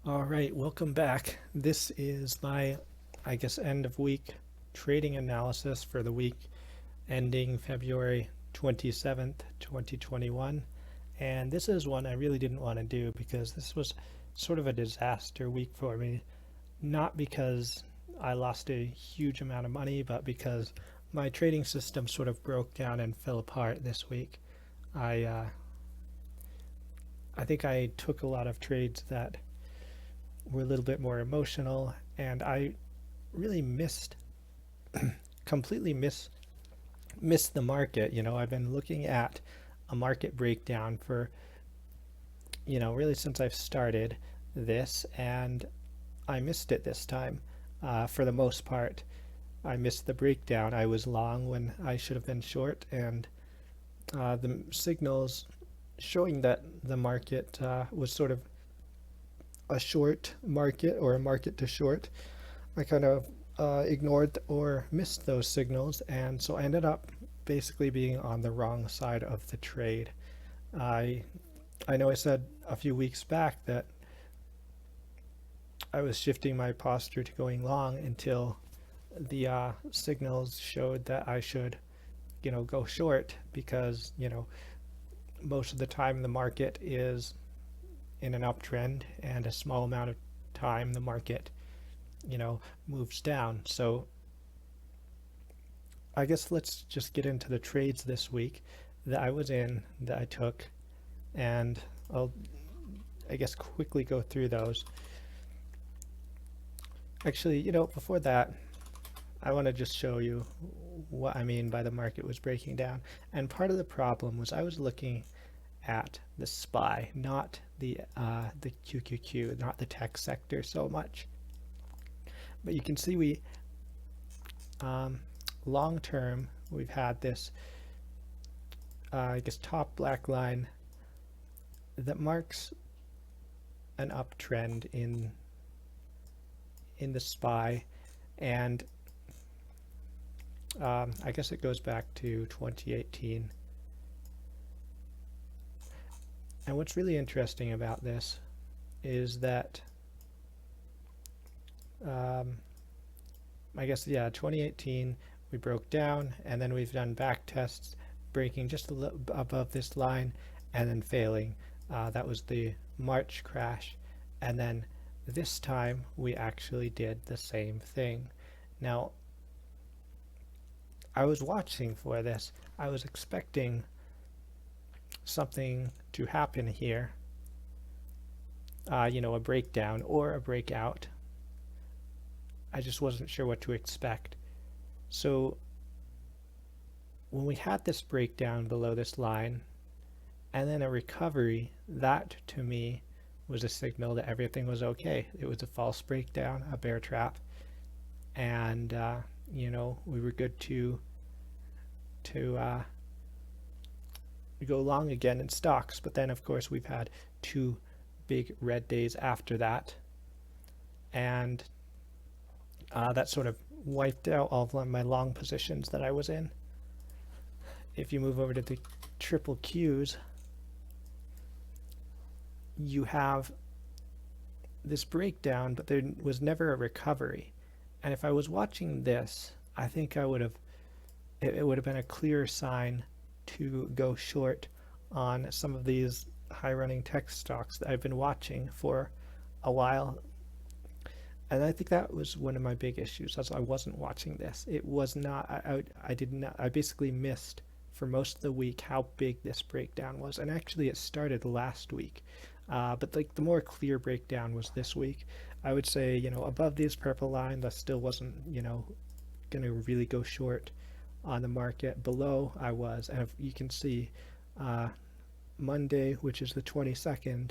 All right, welcome back. This is my, end of week trading analysis for the week ending February 27th, 2021. And this is one I really didn't want to do because this was sort of a disaster week for me. Not because I lost a huge amount of money, but because my trading system sort of broke down and fell apart this week. I, uh, I think I took a lot of trades that were a little bit more emotional, and I really completely missed the market. I've been looking at a market breakdown for, really since I've started this, and I missed it this time. For the most part, I missed the breakdown. I was long when I should have been short, and the signals showing that the market was sort of a short market or a market to short, I kind of ignored or missed those signals, and so I ended up basically being on the wrong side of the trade. I I know I said a few weeks back that I was shifting my posture to going long until the signals showed that I should, go short because, most of the time the market is in an uptrend, and a small amount of time the market, moves down. So I guess let's just get into the trades this week that I was in, that I took, and I'll, quickly go through those. Actually, before that, I want to just show you what I mean by the market was breaking down. And part of the problem was I was looking at the SPY, not the QQQ, not the tech sector so much. But you can see we long term we've had this top black line that marks an uptrend in the SPY, and I guess it goes back to 2018. And what's really interesting about this is that 2018 we broke down, and then we've done back tests breaking just a little above this line and then failing. That was the March crash, and then this time we actually did the same thing. Now, I was watching for this. I was expecting something to happen here, a breakdown or a breakout. I just wasn't sure what to expect. So when we had this breakdown below this line and then a recovery, that to me was a signal that everything was okay. It was a false breakdown, a bear trap, and we were good to go long again in stocks. But then of course we've had two big red days after that, and that sort of wiped out all of my long positions that I was in. If you move over to the triple Qs, you have this breakdown, but there was never a recovery. And if I was watching this, I think it would have been a clear sign to go short on some of these high running tech stocks that I've been watching for a while. And I think that was one of my big issues, as I wasn't watching this. It was not, I basically missed for most of the week how big this breakdown was. And actually it started last week. But like the more clear breakdown was this week. I would say, above this purple line, that still wasn't, going to really go short on the market. Below I was, and if you can see Monday, which is the 22nd,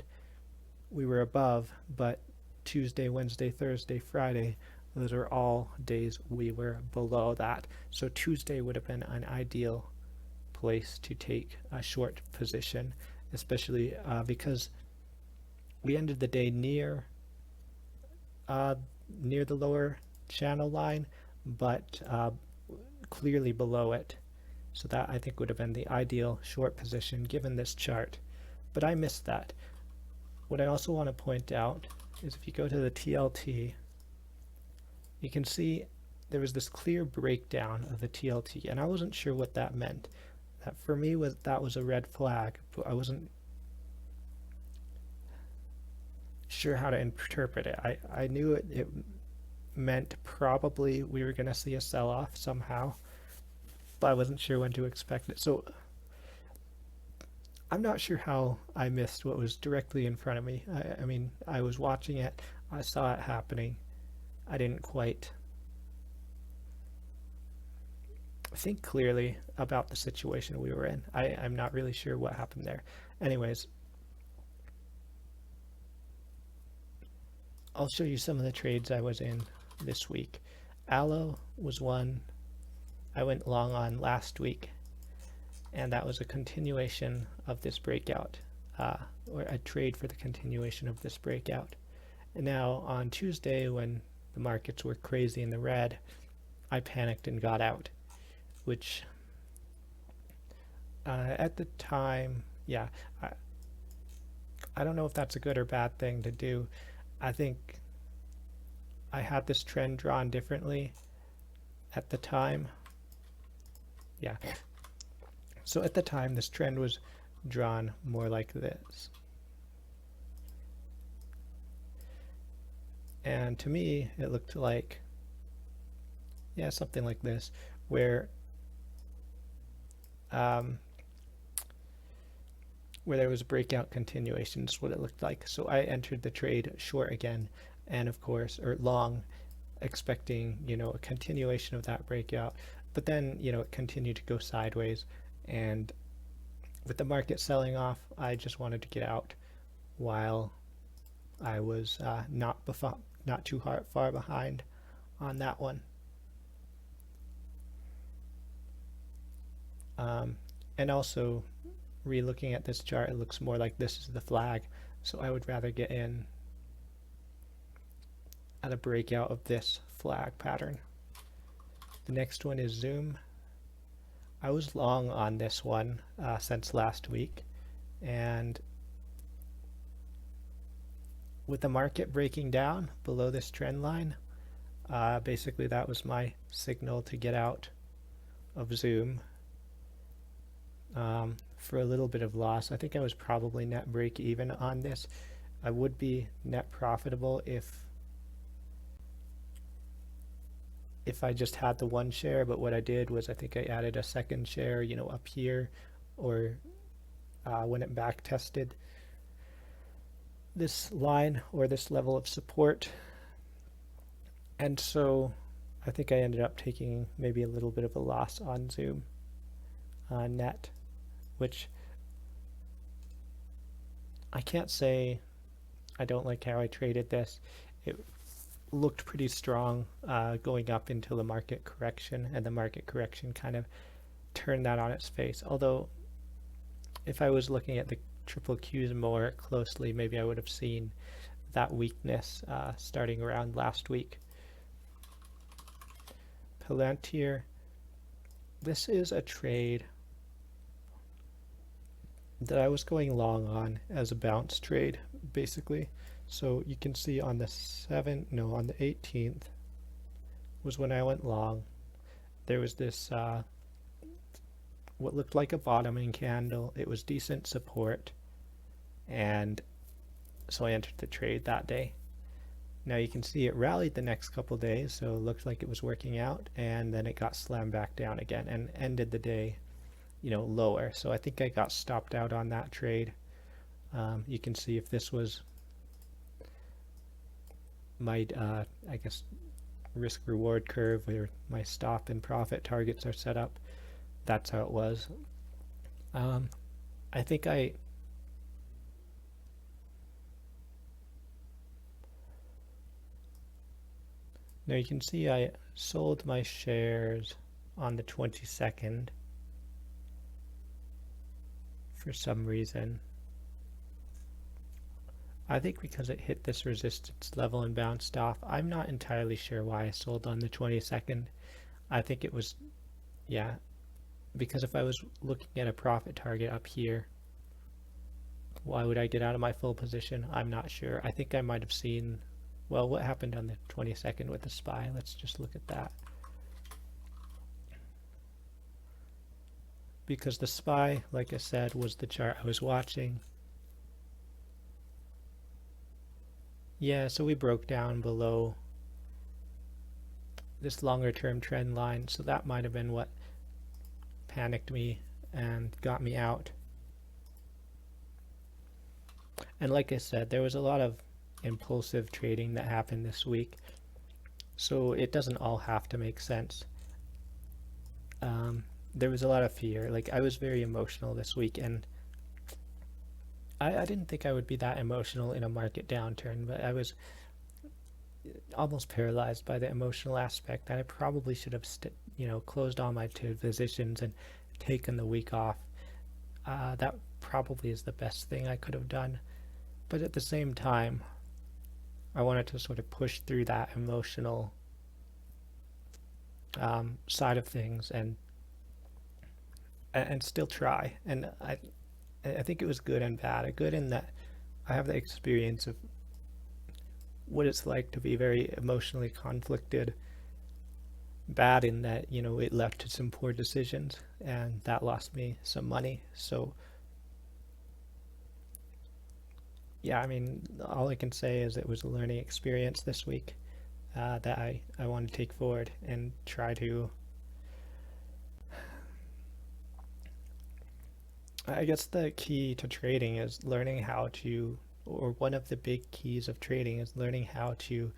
we were above, but Tuesday, Wednesday, Thursday, Friday, those are all days we were below that. So Tuesday would have been an ideal place to take a short position, especially because we ended the day near the lower channel line, but clearly below it. So that I think would have been the ideal short position given this chart. But I missed that. what I also want to point out is if you go to the TLT, you can see there was this clear breakdown of the TLT, and I wasn't sure what that meant. That for me that was a red flag, but I wasn't sure how to interpret it. I knew it meant probably we were going to see a sell-off somehow, but I wasn't sure when to expect it. So I'm not sure how I missed what was directly in front of me. I mean, I was watching it, I saw it happening. I didn't quite think clearly about the situation we were in. I'm not really sure what happened there. Anyways, I'll show you some of the trades I was in this week. Allo was one I went long on last week, and that was a continuation of this breakout, or a trade for the continuation of this breakout. And now on Tuesday, when the markets were crazy in the red, I panicked and got out, which at the time, yeah, I don't know if that's a good or bad thing to do. I think I had this trend drawn differently at the time. Yeah. So at the time, this trend was drawn more like this. And to me, it looked like, yeah, something like this, where there was a breakout continuation is what it looked like. So I entered the trade short again, and of course, or long, expecting, you know, a continuation of that breakout. But then, you know, it continued to go sideways, and with the market selling off, I just wanted to get out while I was not too far behind on that one. And also, re-looking at this chart, it looks more like this is the flag, so I would rather get in at a breakout of this flag pattern. The next one is Zoom. I was long on this one since last week, and with the market breaking down below this trend line, basically that was my signal to get out of Zoom for a little bit of loss. I think I was probably net break even on this. I would be net profitable if I just had the one share, but what I did was I think I added a second share, you know, up here, or when it back tested this line or this level of support. And so I think I ended up taking maybe a little bit of a loss on Zoom net, which I can't say I don't like how I traded this. It looked pretty strong going up until the market correction, and the market correction kind of turned that on its face. Although if I was looking at the triple Qs more closely, maybe I would have seen that weakness starting around last week. Palantir, this is a trade that I was going long on as a bounce trade, basically. So you can see on the 18th was when I went long. There was this what looked like a bottoming candle. It was decent support, and so I entered the trade that day. Now you can see it rallied the next couple days, so it looked like it was working out, and then it got slammed back down again and ended the day, you know, lower. So I think I got stopped out on that trade. You can see if this was my I guess risk reward curve where my stop and profit targets are set up, that's how it was. I think now you can see I sold my shares on the 22nd for some reason. I think because it hit this resistance level and bounced off. I'm not entirely sure why I sold on the 22nd. I think it was, yeah, because if I was looking at a profit target up here, Why would I get out of my full position? I'm not sure. I think I might have seen, well, what happened on the 22nd with the SPY? Let's just look at that. Because the SPY, like I said, was the chart I was watching. Yeah, so we broke down below this longer term trend line, so that might have been what panicked me and got me out. And like I said, there was a lot of impulsive trading that happened this week, so it doesn't all have to make sense. There was a lot of fear. Like, I was very emotional this week, and I didn't think I would be that emotional in a market downturn, but I was almost paralyzed by the emotional aspect. And I probably should have closed all my two positions and taken the week off. That probably is the best thing I could have done. But at the same time, I wanted to sort of push through that emotional side of things and still try. And I think it was good and bad. Good in that I have the experience of what it's like to be very emotionally conflicted. Bad in that, it led to some poor decisions, and that lost me some money. So yeah, I mean, all I can say is it was a learning experience this week that I want to take forward and try to, I guess the key to trading is learning how to, or one of the big keys of trading is learning how to,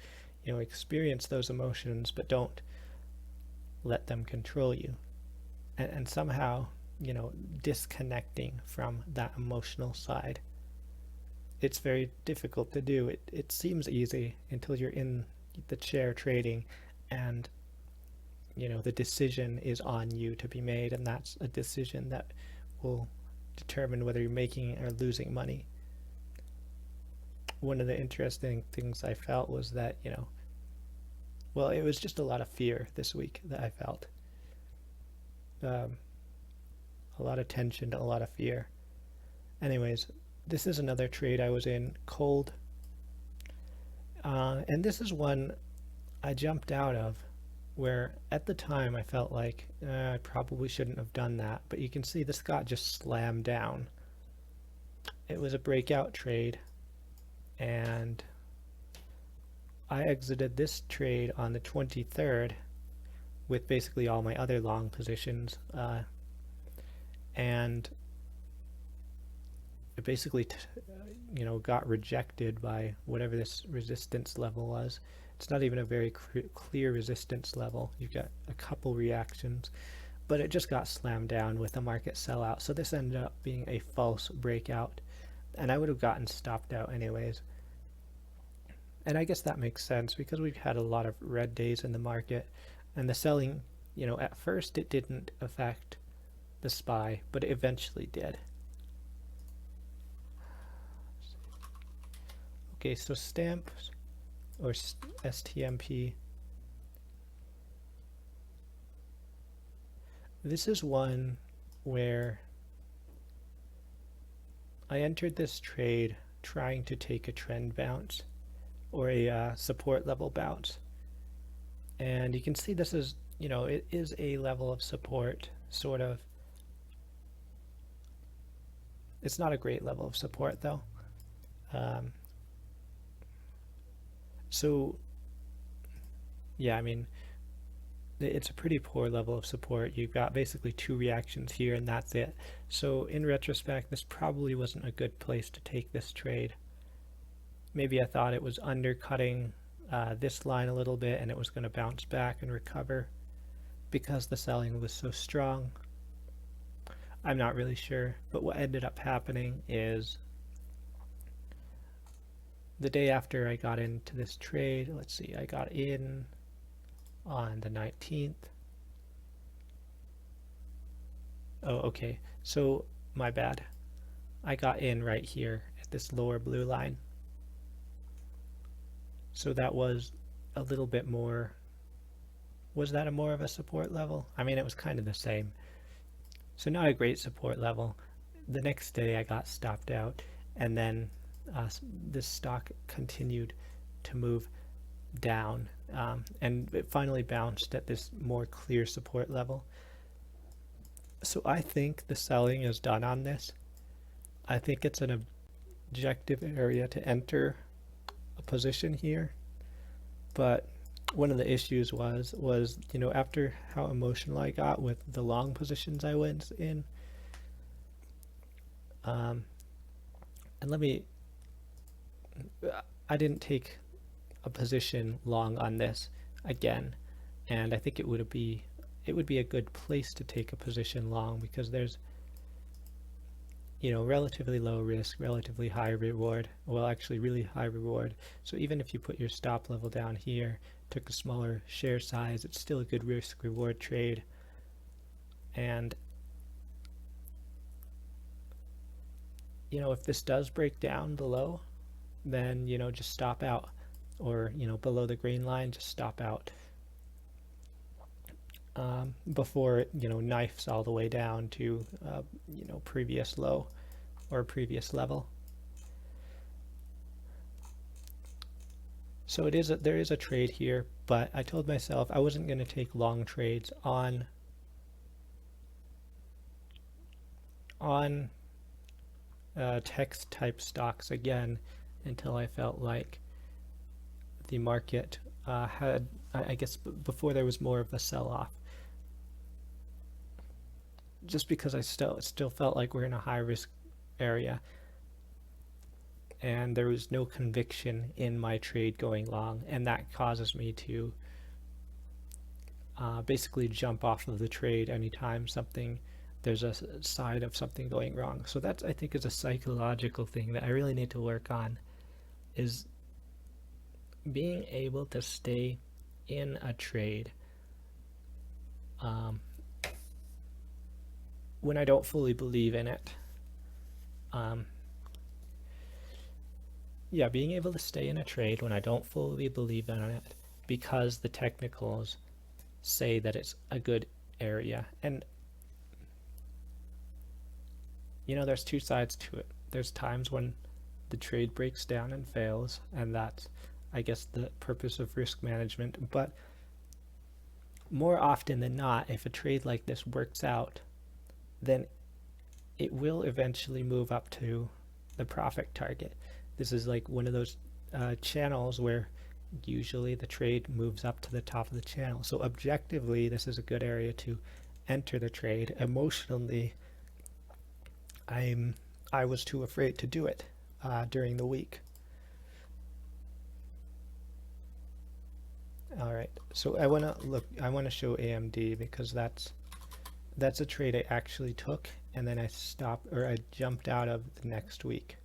experience those emotions, but don't let them control you. And somehow, disconnecting from that emotional side. It's very difficult to do. It seems easy until you're in the chair trading and the decision is on you to be made, and that's a decision that will determine whether you're making or losing money. One of the interesting things I felt was that, well, it was just a lot of fear this week that I felt. A lot of tension, a lot of fear. Anyways, this is another trade I was in, cold. And this is one I jumped out of, where at the time I felt like I probably shouldn't have done that. But you can see this got just slammed down. It was a breakout trade, and I exited this trade on the 23rd with basically all my other long positions. And it basically got rejected by whatever this resistance level was. It's not even a very clear resistance level. You've got a couple reactions, but it just got slammed down with a market sellout. So this ended up being a false breakout, and I would have gotten stopped out anyways. And I guess that makes sense because we've had a lot of red days in the market, and the selling, at first it didn't affect the SPY, but it eventually did. Okay, so stamps or STMP. This is one where I entered this trade trying to take a trend bounce or a support level bounce. And you can see this is, it is a level of support, sort of. It's not a great level of support though. So yeah, I mean, it's a pretty poor level of support. You've got basically two reactions here and that's it. So in retrospect, this probably wasn't a good place to take this trade. Maybe I thought it was undercutting this line a little bit and it was going to bounce back and recover because the selling was so strong. I'm not really sure, but what ended up happening is the day after I got into this trade, let's see, I got in on the 19th. Oh, okay, so my bad. I got in right here at this lower blue line. So that was a little bit more, was that a more of a support level? I mean, it was kind of the same. So not a great support level. The next day I got stopped out, and then this stock continued to move down, and it finally bounced at this more clear support level. So I think the selling is done on this. I think it's an objective area to enter a position here, but one of the issues was after how emotional I got with the long positions I went in, and I didn't take a position long on this again, and I think it would be a good place to take a position long, because there's relatively low risk, relatively high reward. Well, actually really high reward. So even if you put your stop level down here, took a smaller share size, it's still a good risk reward trade. And if this does break down below, then just stop out, or below the green line, just stop out before it knifes all the way down to previous low or previous level. So there is a trade here, but I told myself I wasn't going to take long trades on text type stocks again until I felt like the market had, I guess, before there was more of a sell-off. Just because I still felt like we're in a high risk area, and there was no conviction in my trade going long, and that causes me to basically jump off of the trade anytime there's a side of something going wrong. So that's, I think, is a psychological thing that I really need to work on, is being able to stay in a trade when I don't fully believe in it. Being able to stay in a trade when I don't fully believe in it because the technicals say that it's a good area. And there's two sides to it. There's times when the trade breaks down and fails, and that's, I guess, the purpose of risk management. But more often than not, if a trade like this works out, then it will eventually move up to the profit target. This is like one of those channels where usually the trade moves up to the top of the channel. So objectively, this is a good area to enter the trade. Emotionally, I was too afraid to do it during the week. All right, so I want to show AMD, because that's a trade I actually took, and then I jumped out of the next week.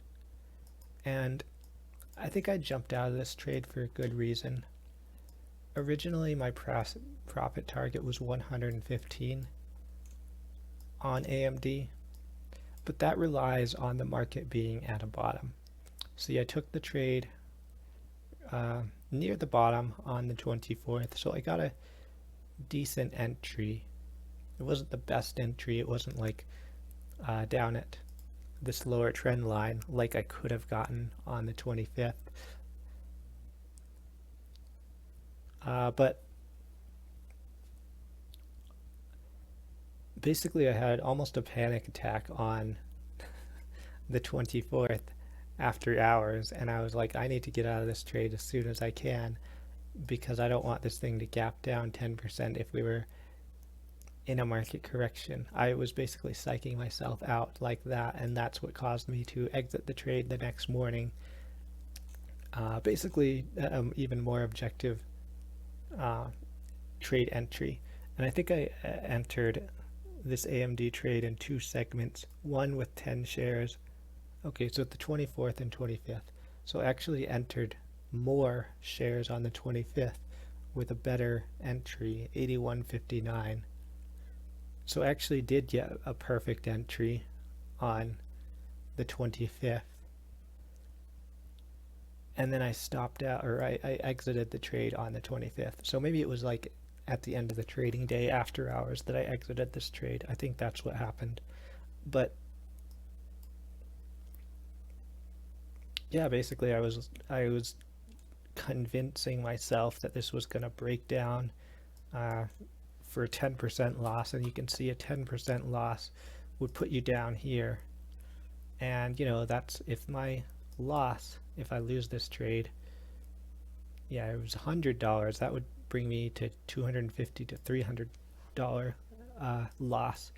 And I think I jumped out of this trade for a good reason. Originally, my profit target was 115 on AMD, but that relies on the market being at a bottom. See, I took the trade near the bottom on the 24th, so I got a decent entry. It wasn't the best entry. It wasn't like down at this lower trend line like I could have gotten on the 25th. But basically I had almost a panic attack on the 24th after hours, and I was like, I need to get out of this trade as soon as I can, because I don't want this thing to gap down 10% if we were in a market correction. I was basically psyching myself out like that, and that's what caused me to exit the trade the next morning. Basically, even more objective trade entry. And I think I entered this AMD trade in two segments, one with 10 shares. Okay, so the 24th and 25th. So I actually entered more shares on the 25th with a better entry, 81.59. So I actually did get a perfect entry on the 25th. And then I stopped out, or I exited the trade on the 25th. So maybe it was like at the end of the trading day after hours that I exited this trade. I think that's what happened. But Yeah, basically I was convincing myself that this was going to break down uh, for a 10% loss, and you can see a 10% loss would put you down here. And that's if my loss, if I lose this trade, yeah, it was $100, that would bring me to $250 to $300 loss.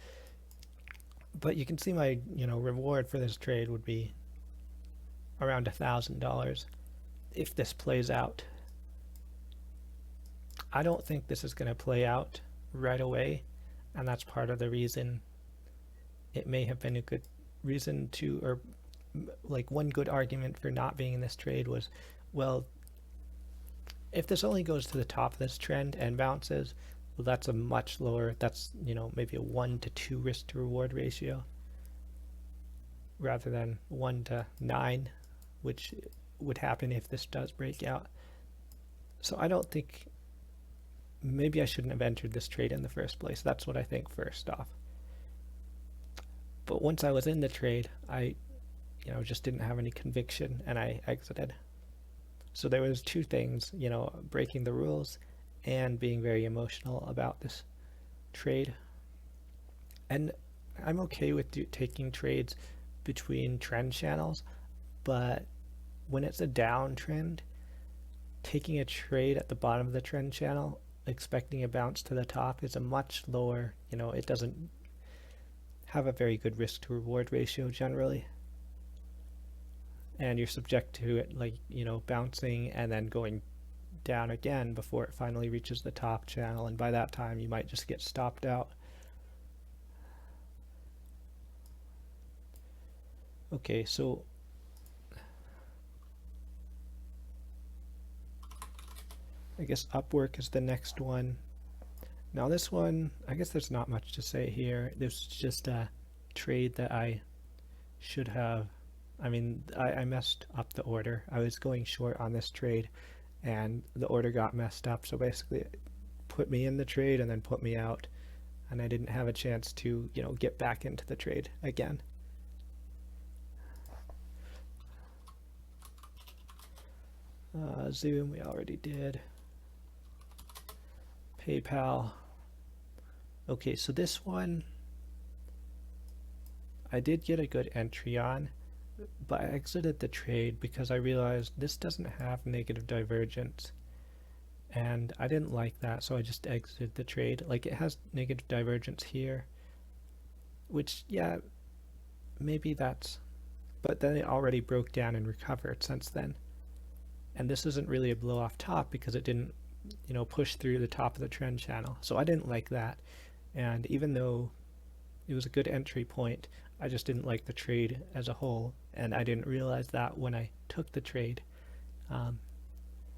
But you can see my reward for this trade would be around $1,000 if this plays out. I don't think this is going to play out right away, and that's part of the reason it may have been a good reason to, or like one good argument for not being in this trade was, well, if this only goes to the top of this trend and bounces, well, that's a much lower, that's maybe a 1 to 2 risk to reward ratio rather than 1 to 9, which would happen if this does break out. So I don't think, maybe I shouldn't have entered this trade in the first place. That's what I think first off. But once I was in the trade, I just didn't have any conviction and I exited. So there was two things, breaking the rules and being very emotional about this trade. And I'm okay with taking trades between trend channels, but when it's a downtrend, taking a trade at the bottom of the trend channel, expecting a bounce to the top is a much lower, it doesn't have a very good risk to reward ratio generally. And you're subject to it bouncing and then going down again before it finally reaches the top channel, and by that time you might just get stopped out. Okay, so I guess Upwork is the next one. Now this one, I guess there's not much to say here. This is just a trade that I should have, I messed up the order. I was going short on this trade and the order got messed up, so basically it put me in the trade and then put me out, and I didn't have a chance to get back into the trade again. Zoom we already did. PayPal. Okay, so this one I did get a good entry on, but I exited the trade because I realized this doesn't have negative divergence, and I didn't like that, so I just exited the trade. Like, it has negative divergence here, which, yeah, maybe that's, but then it already broke down and recovered since then. And this isn't really a blow off top because it didn't push through the top of the trend channel, so I didn't like that. And even though it was a good entry point, I just didn't like the trade as a whole, and I didn't realize that when I took the trade.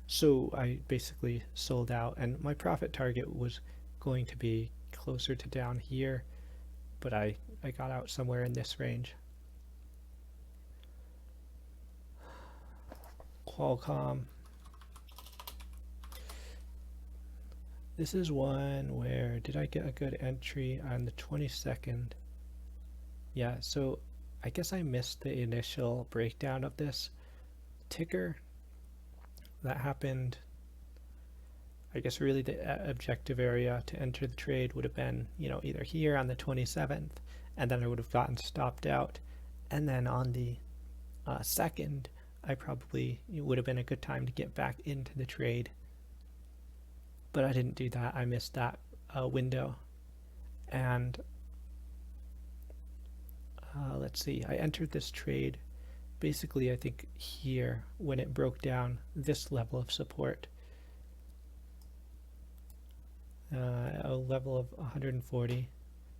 So I basically sold out, and my profit target was going to be closer to down here, but I got out somewhere in this range. Qualcomm. This is one where, did I get a good entry on the 22nd? Yeah, so I guess I missed the initial breakdown of this ticker. That happened, I guess really the objective area to enter the trade would have been, either here on the 27th, and then I would have gotten stopped out. And then on the 2nd, I probably, it would have been a good time to get back into the trade. But I didn't do that. I missed that window. And let's see, I entered this trade basically, I think here, when it broke down this level of support, a level of 140.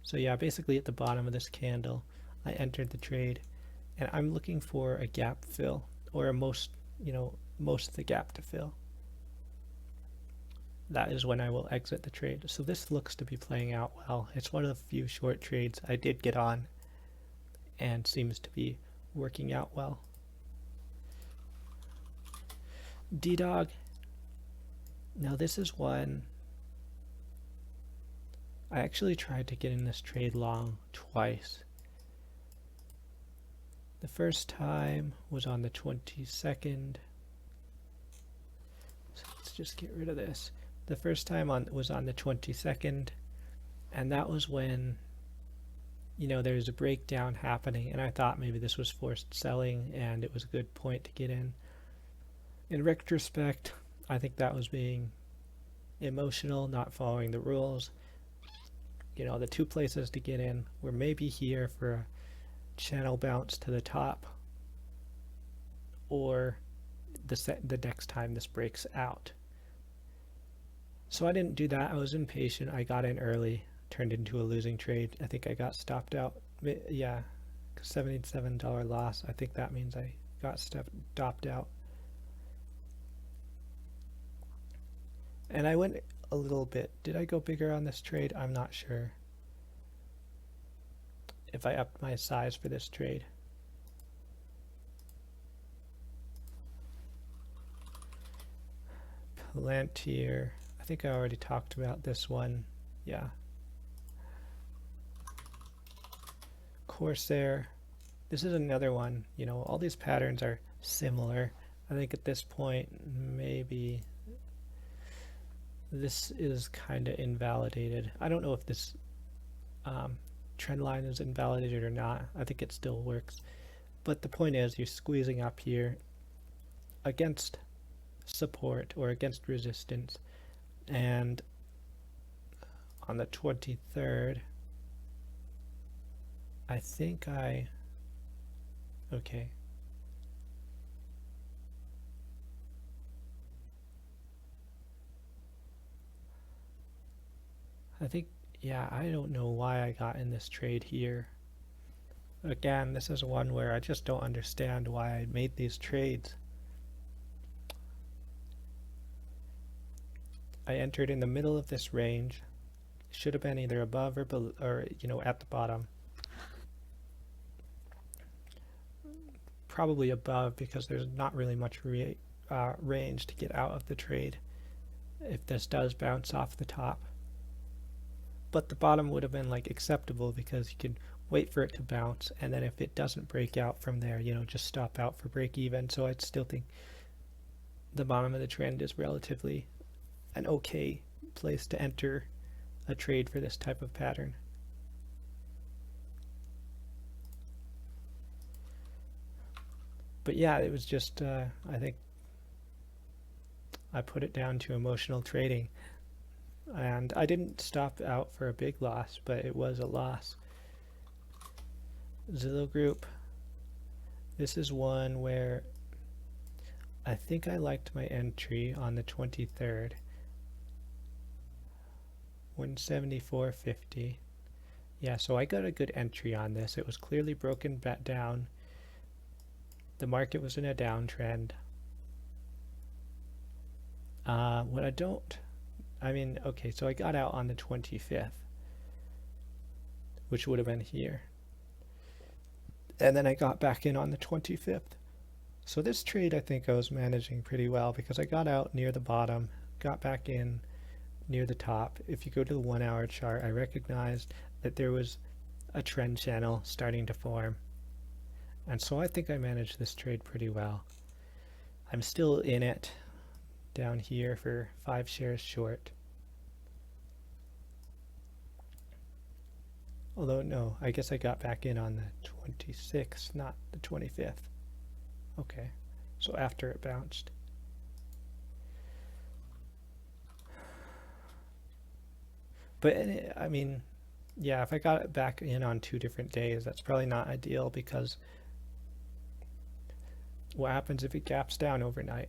So yeah, basically at the bottom of this candle, I entered the trade, and I'm looking for a gap fill, or most of the gap to fill. That is when I will exit the trade. So this looks to be playing out well. It's one of the few short trades I did get on, and seems to be working out well. D-Dog. Now this is one I actually tried to get in this trade long twice, The first time was on the 22nd. So let's just get rid of this. The first time was on the 22nd, and that was when, there's a breakdown happening, and I thought maybe this was forced selling and it was a good point to get in. In retrospect, I think that was being emotional, not following the rules. The two places to get in were maybe here for a channel bounce to the top, or the next time this breaks out. So I didn't do that. I was impatient. I got in early, turned into a losing trade. I think I got stopped out. Yeah, $77 loss. I think that means I got stopped out. And I went a little bit. Did I go bigger on this trade? I'm not sure if I upped my size for this trade. Palantir. I think I already talked about this one. Yeah. Corsair. This is another one. All these patterns are similar. I think at this point, maybe this is kind of invalidated. I don't know if this trend line is invalidated or not. I think it still works. But the point is, you're squeezing up here against support or against resistance. And on the 23rd, I think okay. I think, yeah, I don't know why I got in this trade here. Again, this is one where I just don't understand why I made these trades. I entered in the middle of this range. Should have been either above or below, or at the bottom. Probably above, because there's not really much range to get out of the trade if this does bounce off the top. But the bottom would have been acceptable, because you can wait for it to bounce, and then if it doesn't break out from there, just stop out for break even. So I'd still think the bottom of the trend is relatively an okay place to enter a trade for this type of pattern. But yeah, it was just, I think I put it down to emotional trading. And I didn't stop out for a big loss, but it was a loss. Zillow Group. This is one where I think I liked my entry on the 23rd. 174.50. Yeah, so I got a good entry on this. It was clearly broken back down. The market was in a downtrend. Okay, so I got out on the 25th, which would have been here. And then I got back in on the 25th. So this trade, I think I was managing pretty well, because I got out near the bottom, got back in near the top. If you go to the 1 hour chart, I recognized that there was a trend channel starting to form. And so I think I managed this trade pretty well. I'm still in it down here for 5 shares short. Although, no, I guess I got back in on the 26th, not the 25th. Okay, so after it bounced. But, I mean, yeah, if I got it back in on 2 different days, that's probably not ideal, because what happens if it gaps down overnight?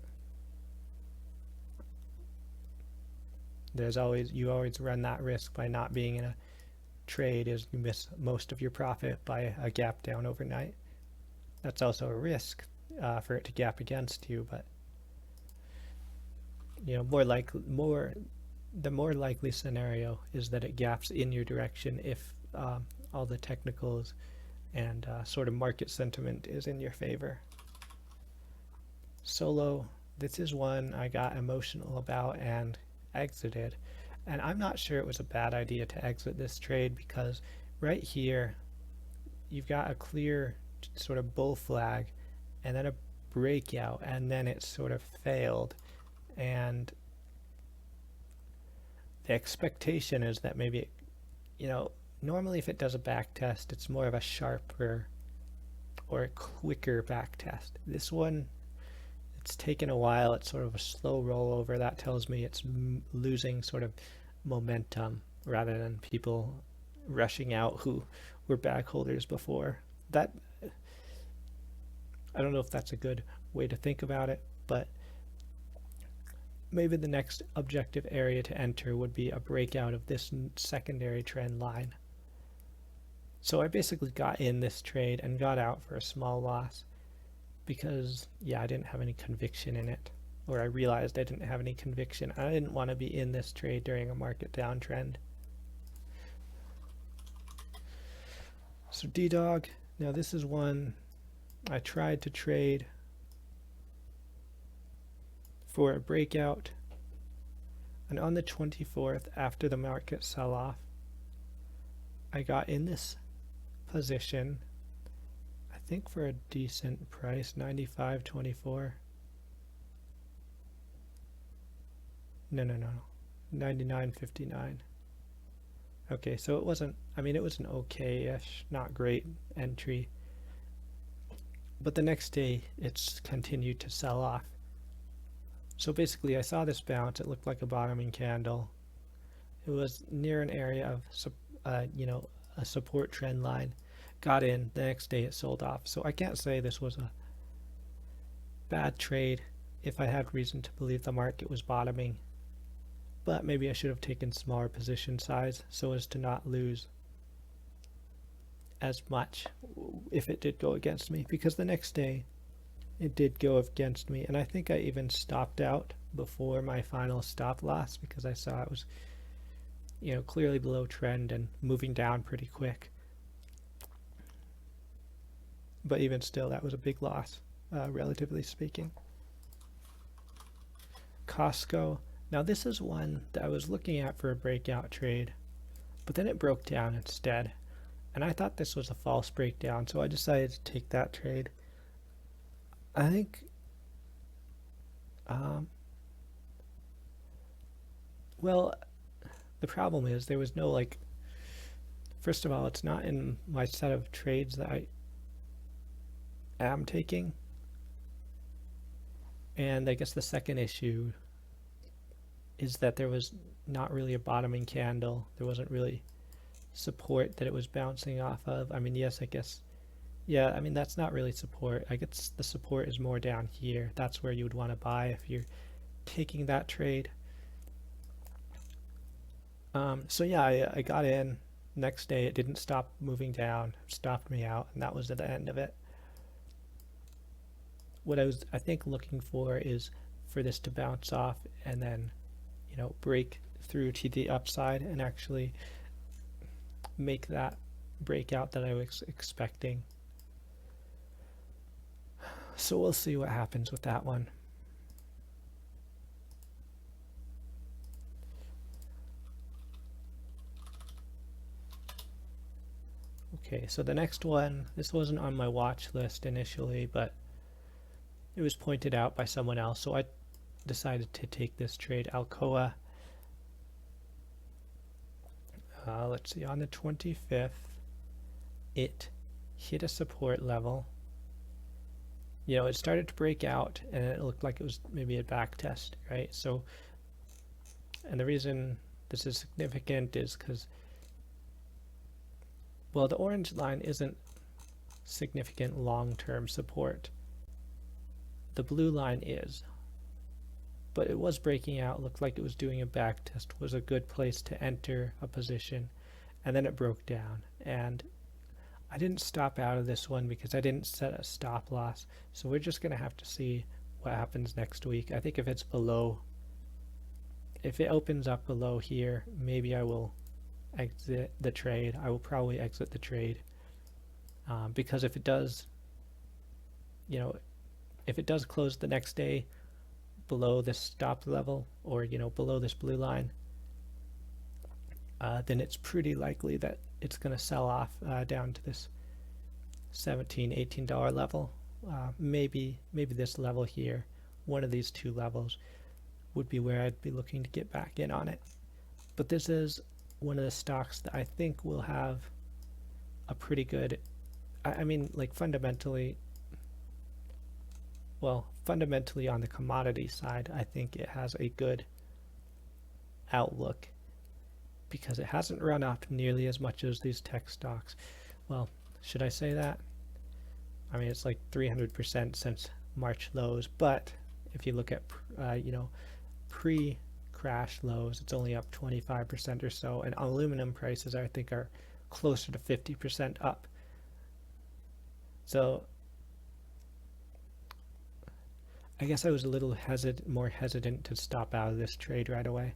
You always run that risk by not being in a trade, is you miss most of your profit by a gap down overnight. That's also a risk for it to gap against you, but the more likely scenario is that it gaps in your direction if all the technicals and sort of market sentiment is in your favor. Solo, this is one I got emotional about and exited, and I'm not sure it was a bad idea to exit this trade, because right here you've got a clear sort of bull flag and then a breakout, and then it sort of failed. And the expectation is that maybe normally if it does a back test, it's more of a sharper or a quicker back test. This one, it's taken a while. It's sort of a slow rollover. That tells me it's losing sort of momentum rather than people rushing out who were bag holders before. That, I don't know if that's a good way to think about it, but maybe the next objective area to enter would be a breakout of this secondary trend line. So I basically got in this trade and got out for a small loss because, yeah, I didn't have any conviction in it, or I realized I didn't have any conviction. I didn't want to be in this trade during a market downtrend. So D-Dog, now this is one I tried to trade for a breakout, and on the 24th, after the market sell-off, I got in this position, I think for a decent price, 95.24. No, 99.59. Okay, so it wasn't, I mean, it was an okay-ish, not great entry, but the next day it's continued to sell off. So basically I saw this bounce. It looked like a bottoming candle. It was near an area of a support trend line. Got in. The next day it sold off. So I can't say this was a bad trade if I had reason to believe the market was bottoming, but maybe I should have taken smaller position size so as to not lose as much if it did go against me, because the next day it did go against me, and I think I even stopped out before my final stop loss because I saw it was clearly below trend and moving down pretty quick. But even still, that was a big loss, relatively speaking. Costco. Now this is one that I was looking at for a breakout trade, but then it broke down instead. And I thought this was a false breakdown, so I decided to take that trade. I think, well, the problem is there was no, first of all, it's not in my set of trades that I am taking. And I guess the second issue is that there was not really a bottoming candle. There wasn't really support that it was bouncing off of. I mean, yes, I guess. Yeah, I mean, that's not really support. I guess the support is more down here. That's where you would want to buy if you're taking that trade. So yeah, I got in. Next day, it didn't stop moving down. It stopped me out, and that was at the end of it. What I think, looking for is for this to bounce off and then, break through to the upside and actually make that breakout that I was expecting. So we'll see what happens with that one. Okay, so the next one, this wasn't on my watch list initially, but it was pointed out by someone else, so I decided to take this trade. Alcoa, let's see, on the 25th, it hit a support level. It started to break out, and it looked like it was maybe a back test, right? So, and the reason this is significant is because, well, the orange line isn't significant long-term support. The blue line is, but it was breaking out, looked like it was doing a back test, was a good place to enter a position, and then it broke down. And I didn't stop out of this one because I didn't set a stop loss, so we're just going to have to see what happens next week. I think if it opens up below here, maybe I will exit the trade. I will probably exit the trade, because if it does, if it does close the next day below this stop level, or below this blue line, then it's pretty likely that it's going to sell off down to this $17-18 level. Maybe this level here, one of these two levels would be where I'd be looking to get back in on it. But this is one of the stocks that I think will have a pretty good, I mean, like fundamentally on the commodity side, I think it has a good outlook because it hasn't run up nearly as much as these tech stocks. Well, should I say that? I mean, it's like 300% since March lows, but if you look at pre-crash lows, it's only up 25% or so, and aluminum prices I think are closer to 50% up. So I guess I was a little more hesitant to stop out of this trade right away.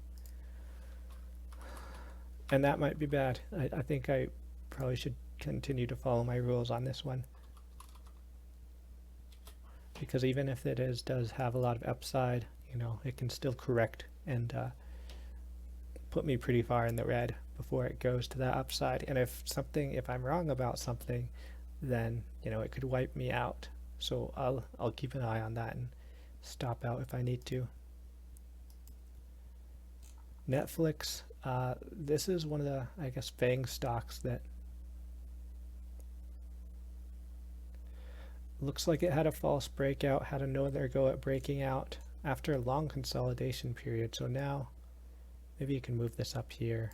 And that might be bad. I think I probably should continue to follow my rules on this one. Because even if it does have a lot of upside, it can still correct and put me pretty far in the red before it goes to that upside. And if I'm wrong about something, then it could wipe me out. So I'll keep an eye on that and stop out if I need to. Netflix, this is one of the, I guess, FANG stocks that looks like it had a false breakout, had another go at breaking out after a long consolidation period. So now maybe you can move this up here,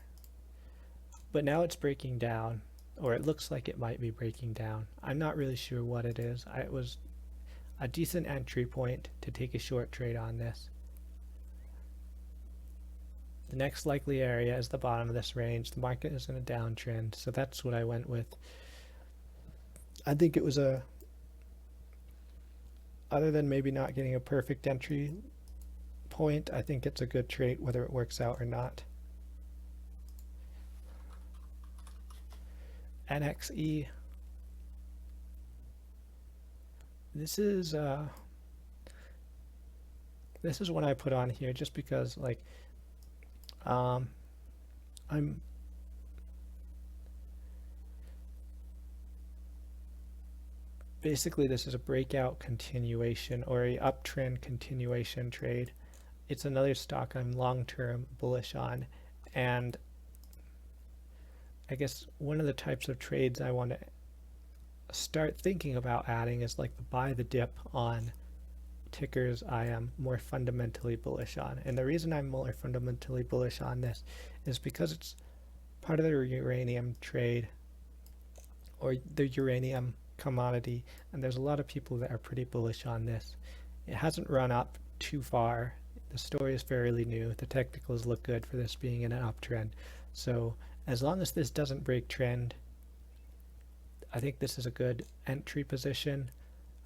but now it's breaking down, or it looks like it might be breaking down. I'm not really sure what it is. It was a decent entry point to take a short trade on this. The next likely area is the bottom of this range. The market is in a downtrend, so that's what I went with. I think it was other than maybe not getting a perfect entry point, I think it's a good trade whether it works out or not. NXE. This is one I put on here just because, like, basically this is a breakout continuation or a uptrend continuation trade. It's another stock I'm long-term bullish on, and I guess one of the types of trades I want to start thinking about adding is like the buy the dip on tickers I am more fundamentally bullish on. And the reason I'm more fundamentally bullish on this is because it's part of the uranium trade or the uranium commodity, and there's a lot of people that are pretty bullish on this. It hasn't run up too far. The story is fairly new. The technicals look good for this being in an uptrend. So as long as this doesn't break trend, I think this is a good entry position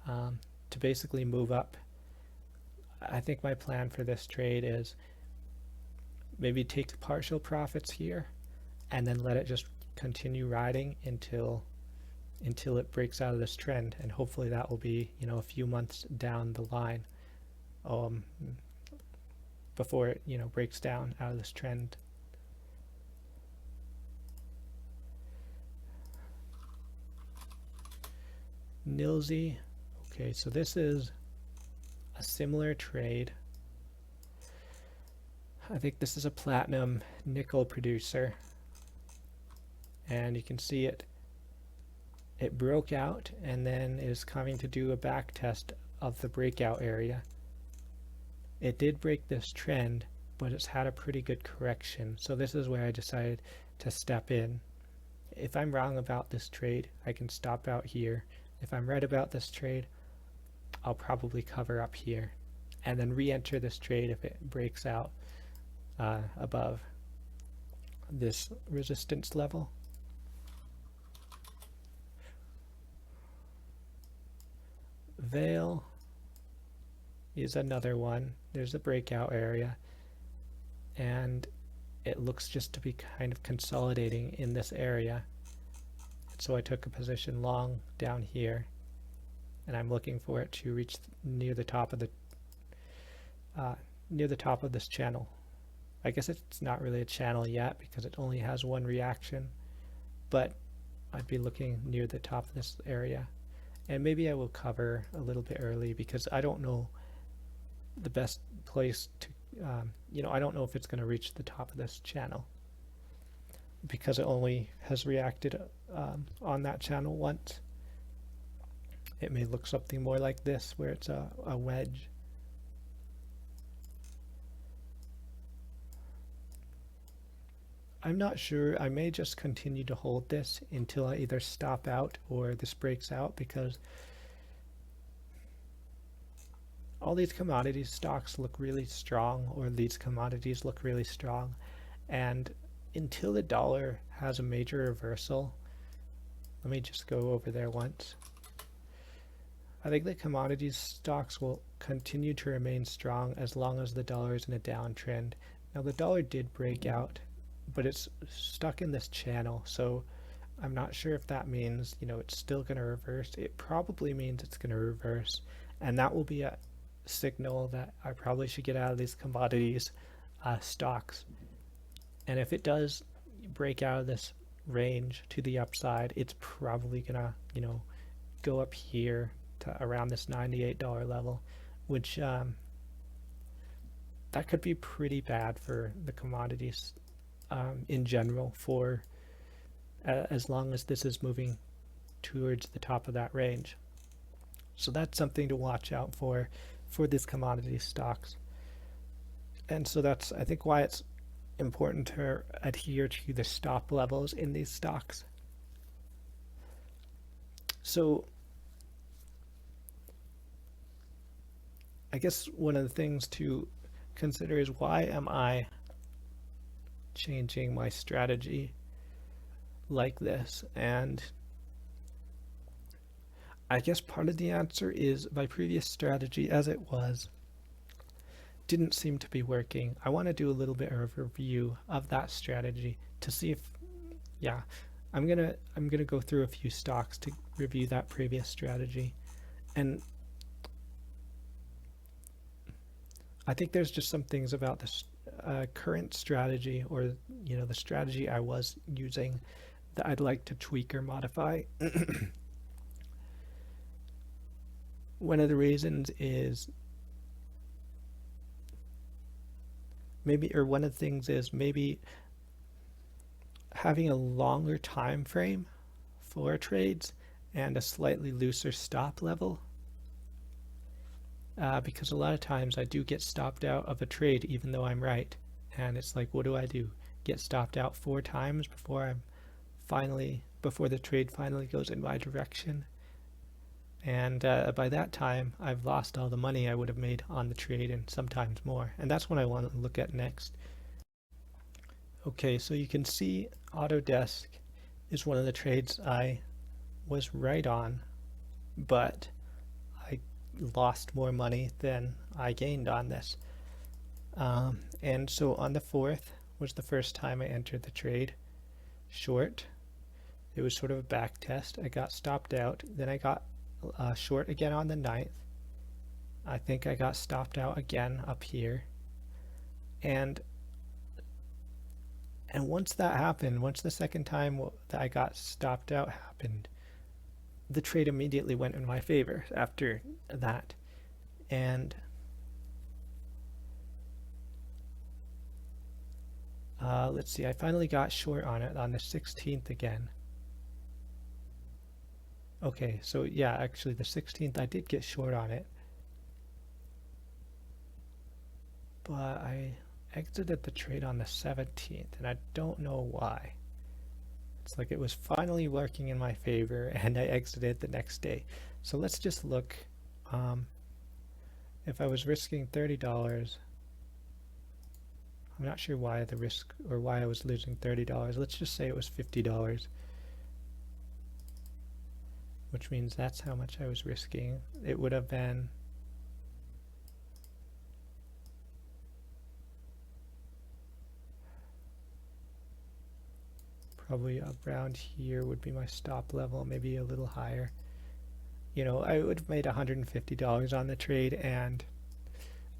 to basically move up. I think my plan for this trade is maybe take partial profits here and then let it just continue riding until it breaks out of this trend, and hopefully that will be a few months down the line before it breaks down out of this trend. Nilsy. Okay, so this is a similar trade. I think this is a platinum nickel producer, and you can see it broke out and then is coming to do a back test of the breakout area. It did break this trend, but it's had a pretty good correction, so this is where I decided to step in. If I'm wrong about this trade, I can stop out here. If I'm right about this trade, I'll probably cover up here and then re-enter this trade if it breaks out above this resistance level. Veil is another one. There's a breakout area, and it looks just to be kind of consolidating in this area. So I took a position long down here, and I'm looking for it to reach near the top of this channel. I guess it's not really a channel yet because it only has one reaction, but I'd be looking near the top of this area. And maybe I will cover a little bit early because I don't know the best place to, I don't know if it's going to reach the top of this channel because it only has reacted on that channel once. It may look something more like this where it's a wedge. I'm not sure. I may just continue to hold this until I either stop out or this breaks out, because all these commodity stocks look really strong, or these commodities look really strong, and until the dollar has a major reversal, let me just go over there once. I think the commodities stocks will continue to remain strong as long as the dollar is in a downtrend. Now the dollar did break out, but it's stuck in this channel, so I'm not sure if that means, it's still going to reverse. It probably means it's going to reverse, and that will be a signal that I probably should get out of these commodities stocks. And if it does break out of this range to the upside, it's probably going to, go up here to around this $98 level, which that could be pretty bad for the commodities in general, for as long as this is moving towards the top of that range. So that's something to watch out for these commodity stocks. And so that's, I think, why it's important to adhere to the stop levels in these stocks. So I guess one of the things to consider is, why am I changing my strategy like this? And I guess part of the answer is my previous strategy, as it was, didn't seem to be working. I want to do a little bit of a review of that strategy to see if, I'm gonna go through a few stocks to review that previous strategy. And I think there's just some things about this current strategy, or the strategy I was using, that I'd like to tweak or modify. One of the reasons is one of the things is maybe having a longer time frame for trades and a slightly looser stop level. Because a lot of times I do get stopped out of a trade even though I'm right, and it's like, what do I do? Get stopped out 4 times before the trade finally goes in my direction, and by that time I've lost all the money I would have made on the trade, and sometimes more. And that's what I want to look at next. Okay, so you can see Autodesk is one of the trades I was right on, but I lost more money than I gained on this. And so on the 4th was the first time I entered the trade short. It was sort of a back test. I got stopped out. Then I got short again on the 9th. I think I got stopped out again up here. And once that happened, once the second time that I got stopped out happened, the trade immediately went in my favor after that. And let's see, I finally got short on it on the 16th again. Okay, so yeah, actually the 16th I did get short on it, but I exited the trade on the 17th, and I don't know why. It's like it was finally working in my favor, and I exited the next day. So let's just look. If I was risking $30, I'm not sure why the risk, or why I was losing $30. Let's just say it was $50, which means that's how much I was risking. It would have been probably around here would be my stop level, maybe a little higher. I would have made $150 on the trade, and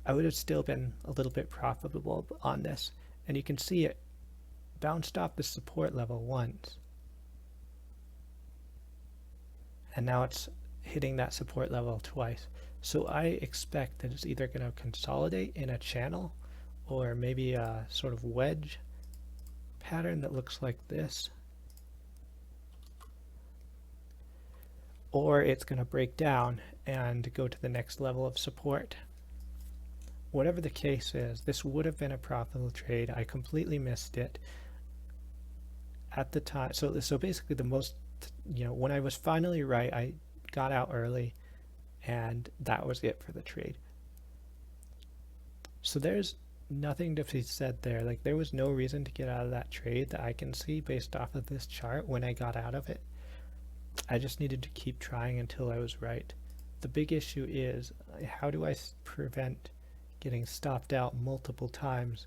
I would have still been a little bit profitable on this. And you can see it bounced off the support level once, and now it's hitting that support level twice. So I expect that it's either going to consolidate in a channel or maybe a sort of wedge pattern that looks like this, or it's going to break down and go to the next level of support. Whatever the case is, this would have been a profitable trade. I completely missed it at the time. So basically the most, when I was finally right, I got out early and that was it for the trade. So there's nothing to be said there. Like, there was no reason to get out of that trade that I can see based off of this chart when I got out of it. I just needed to keep trying until I was right. The big issue is, how do I prevent getting stopped out multiple times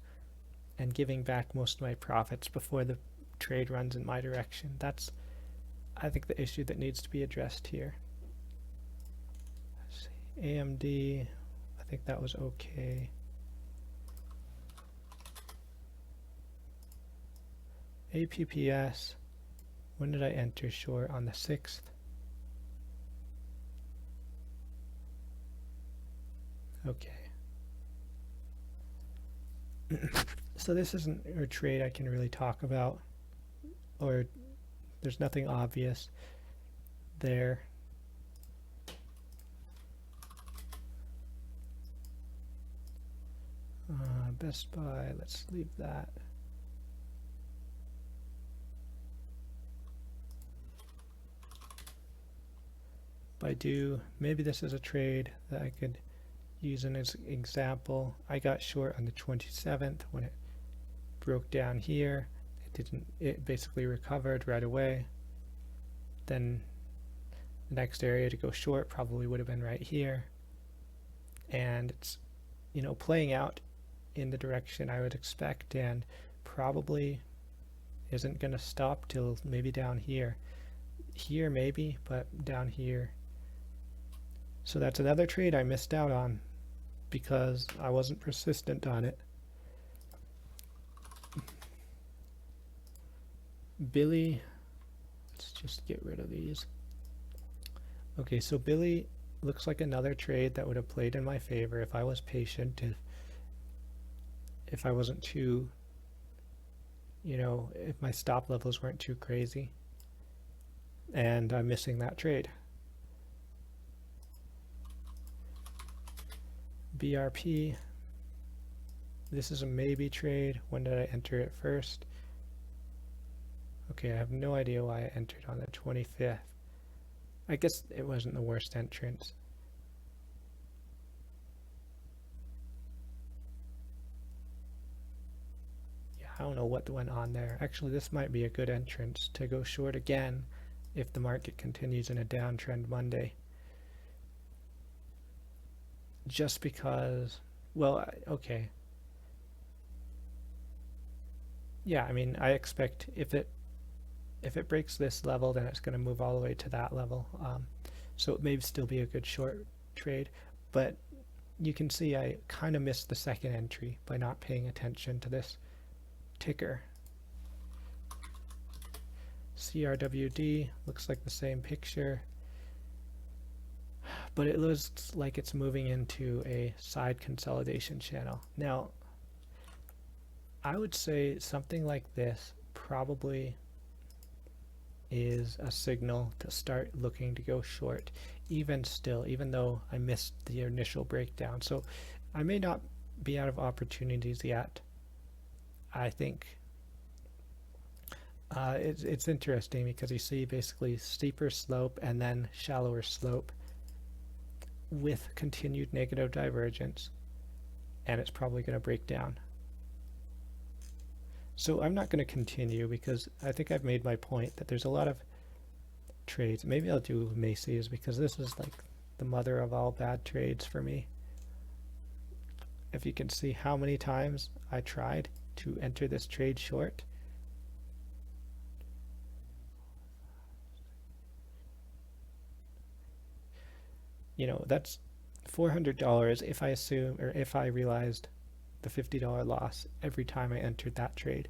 and giving back most of my profits before the trade runs in my direction? That's, I think, the issue that needs to be addressed here. Let's see. AMD, I think that was okay. APPS, when did I enter short? On the 6th. Okay. So this isn't a trade I can really talk about, or there's nothing obvious there. Best Buy, let's leave that. Baidu, maybe this is a trade that I could use an example. I got short on the 27th when it broke down here. It basically recovered right away. Then the next area to go short probably would have been right here. And it's, playing out in the direction I would expect, and probably isn't going to stop till maybe down here. Here maybe, but down here. So that's another trade I missed out on because I wasn't persistent on it. Billy, let's just get rid of these. Okay, so Billy looks like another trade that would have played in my favor if I was patient, if I wasn't too, if my stop levels weren't too crazy. And I'm missing that trade. BRP, this is a maybe trade. When did I enter it first? Okay, I have no idea why I entered on the 25th. I guess it wasn't the worst entrance. Yeah, I don't know what went on there. Actually, this might be a good entrance to go short again if the market continues in a downtrend Monday. Just because, well, okay. Yeah, I mean, I expect if it breaks this level, then it's going to move all the way to that level. So it may still be a good short trade, but you can see I kind of missed the second entry by not paying attention to this ticker. CRWD looks like the same picture, but it looks like it's moving into a side consolidation channel. Now, I would say something like this probably is a signal to start looking to go short, even though I missed the initial breakdown. So I may not be out of opportunities yet. I think it's interesting because you see basically steeper slope and then shallower slope with continued negative divergence, and it's probably going to break down. So I'm not going to continue because I think I've made my point that there's a lot of trades. Maybe I'll do Macy's because this is like the mother of all bad trades for me. If you can see how many times I tried to enter this trade short. That's $400 if I assume, or if I realized the $50 loss every time I entered that trade.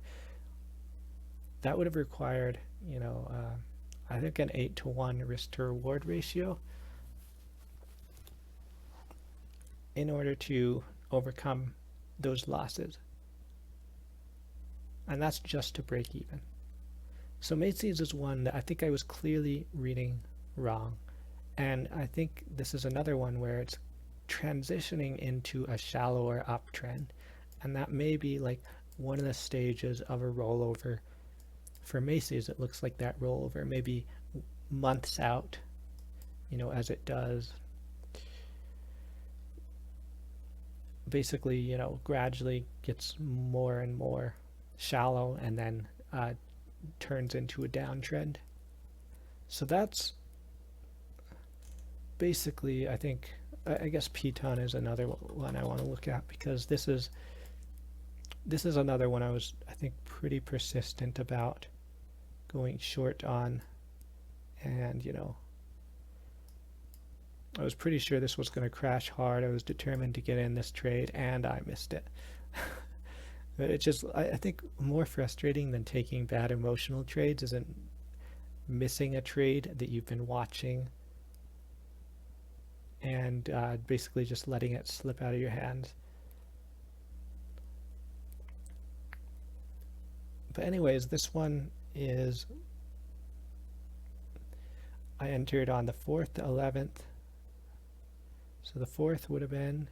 That would have required, I think an 8-to-1 risk to reward ratio in order to overcome those losses. And that's just to break even. So Macy's is one that I think I was clearly reading wrong. And I think this is another one where it's transitioning into a shallower uptrend. And that may be like one of the stages of a rollover. For Macy's, it looks like that rollover maybe months out, as it does. Basically, gradually gets more and more shallow and then turns into a downtrend. So that's basically, I guess Piton is another one I want to look at, because this is another one I was, I think, pretty persistent about going short on. And I was pretty sure this was going to crash hard. I was determined to get in this trade, and I missed it. But it's just, I think more frustrating than taking bad emotional trades isn't missing a trade that you've been watching and basically just letting it slip out of your hands. But anyways, this one is, I entered on the 4th, the 11th. So the 4th would have been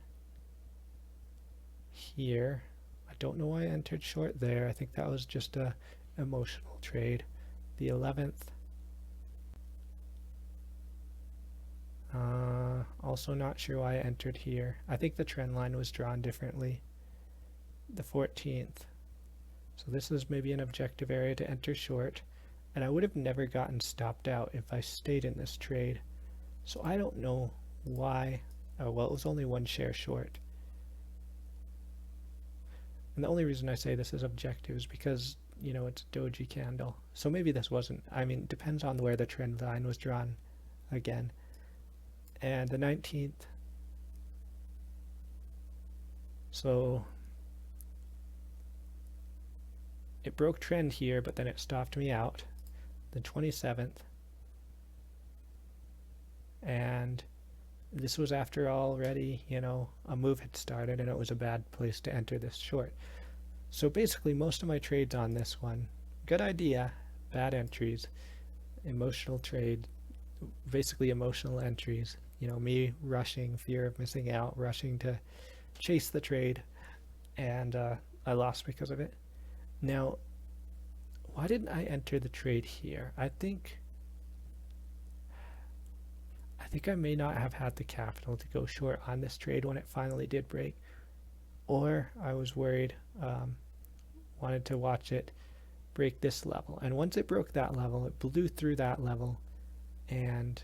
here. I don't know why I entered short there. I think that was just a emotional trade. The 11th. Also not sure why I entered here. I think the trend line was drawn differently. The 14th. So this is maybe an objective area to enter short. And I would have never gotten stopped out if I stayed in this trade. So I don't know why. Oh, well, it was only one share short. And the only reason I say this is objective is because, it's a doji candle. So maybe this wasn't, depends on where the trend line was drawn again. And the 19th. So it broke trend here, but then it stopped me out. The 27th. And this was after already, a move had started, and it was a bad place to enter this short. So basically most of my trades on this one, good idea, bad entries, emotional trade, basically emotional entries, me rushing, fear of missing out, rushing to chase the trade, and I lost because of it. Now, why didn't I enter the trade here? I think I may not have had the capital to go short on this trade when it finally did break, or I was worried, wanted to watch it break this level. And once it broke that level, it blew through that level, and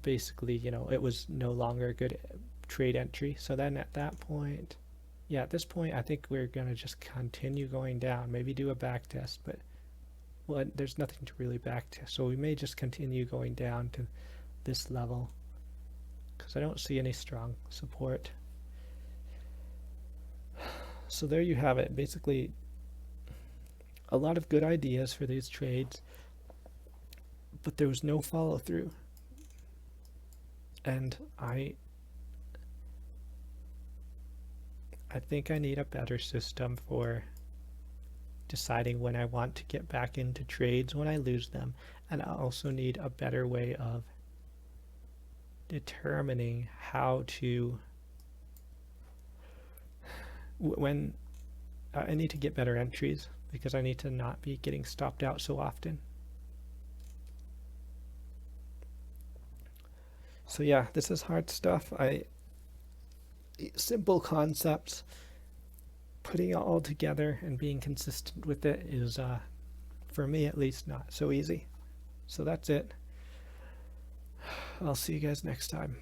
basically, it was no longer a good trade entry. So then at that point, at this point, I think we're going to just continue going down, maybe do a back test, but well, there's nothing to really back test. So we may just continue going down to this level because I don't see any strong support. So there you have it. Basically, a lot of good ideas for these trades, but there was no follow through. And I think I need a better system for deciding when I want to get back into trades when I lose them. And I also need a better way of determining how to, when I need to get better entries, because I need to not be getting stopped out so often. So yeah, this is hard stuff. Simple concepts, putting it all together and being consistent with it is, for me at least, not so easy. So that's it. I'll see you guys next time.